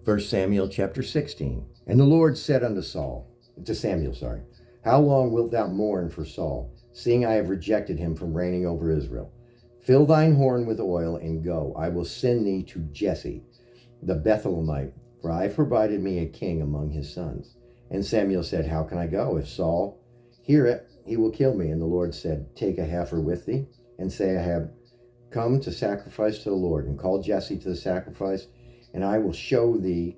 1 Samuel chapter 16. And the Lord said unto Samuel, how long wilt thou mourn for Saul, seeing I have rejected him from reigning over Israel? Fill thine horn with oil, and go. I will send thee to Jesse, the Bethlehemite, for I have provided me a king among his sons. And Samuel said, how can I go? If Saul hear it, he will kill me. And the Lord said, take a heifer with thee, and say, I have come to sacrifice to the Lord, and call Jesse to the sacrifice, and I will show thee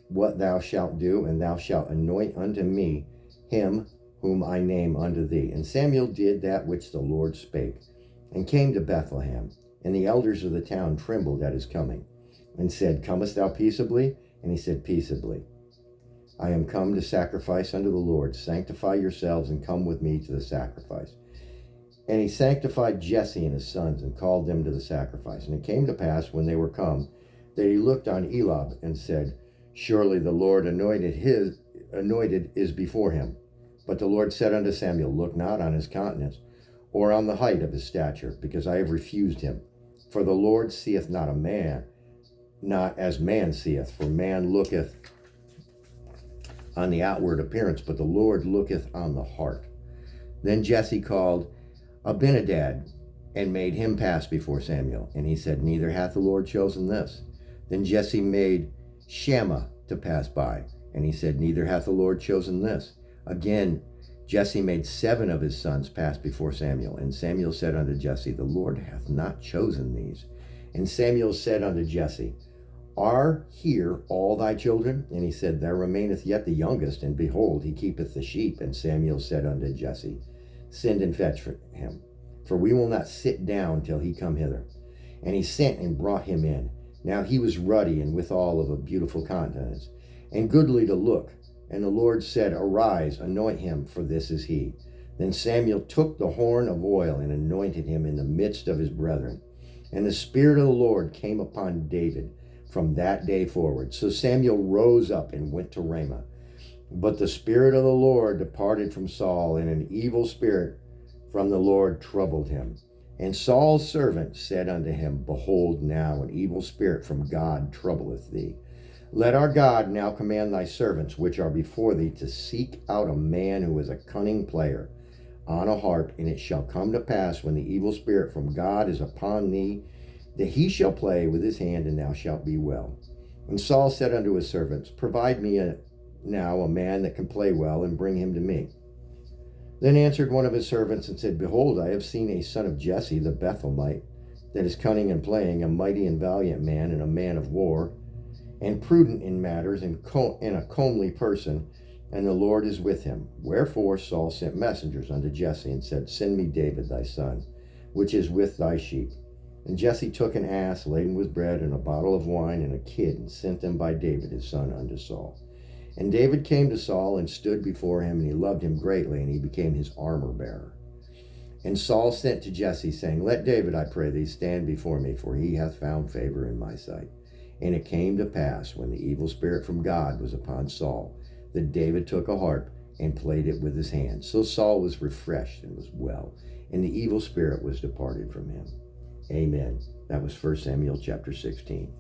what thou shalt do, and thou shalt anoint unto me him whom I name unto thee. And Samuel did that which the Lord spake, and came to Bethlehem. And the elders of the town trembled at his coming, and said, comest thou peaceably? And he said, peaceably. I am come to sacrifice unto the Lord. Sanctify yourselves, and come with me to the sacrifice. And he sanctified Jesse and his sons, and called them to the sacrifice. And it came to pass, when they were come, that he looked on Eliab, and said, surely the Lord anointed is before him. But the Lord said unto Samuel, look not on his countenance, or on the height of his stature, because I have refused him. For the Lord seeth not a man, not as man seeth, for man looketh on the outward appearance, but the Lord looketh on the heart. Then Jesse called Abinadab, and made him pass before Samuel. And he said, neither hath the Lord chosen this. Then Jesse made Shammah to pass by, and he said, neither hath the Lord chosen this. Again Jesse made 7 of his sons pass before Samuel. And Samuel said unto Jesse, the Lord hath not chosen these. And Samuel said unto Jesse, are here all thy children? And he said, there remaineth yet the youngest, and behold, he keepeth the sheep. And Samuel said unto Jesse, send and fetch him, for we will not sit down till he come hither. And he sent and brought him in. Now he was ruddy, and withal of a beautiful countenance, and goodly to look. And the Lord said, arise, anoint him, for this is he. Then Samuel took the horn of oil, and anointed him in the midst of his brethren. And the Spirit of the Lord came upon David from that day forward. So Samuel rose up and went to Ramah. But the Spirit of the Lord departed from Saul, and an evil spirit from the Lord troubled him. And Saul's servant said unto him, behold, now an evil spirit from God troubleth thee. Let our God now command thy servants which are before thee to seek out a man who is a cunning player on a harp, and it shall come to pass, when the evil spirit from God is upon thee, that he shall play with his hand, and thou shalt be well. And Saul said unto his servants, provide me now a man that can play well, and bring him to me. Then answered one of his servants, and said, behold, I have seen a son of Jesse the Bethlehemite, that is cunning in playing, a mighty and valiant man, and a man of war, and prudent in matters, and a comely person, and the Lord is with him. Wherefore Saul sent messengers unto Jesse, and said, send me David thy son, which is with thy sheep. And Jesse took an ass laden with bread, and a bottle of wine, and a kid, and sent them by David his son unto Saul. And David came to Saul, and stood before him, and he loved him greatly, and he became his armor bearer. And Saul sent to Jesse, saying, let David, I pray thee, stand before me, for he hath found favor in my sight. And it came to pass, when the evil spirit from God was upon Saul, that David took a harp, and played it with his hand. So Saul was refreshed, and was well, and the evil spirit was departed from him. Amen. That was 1 Samuel chapter 16.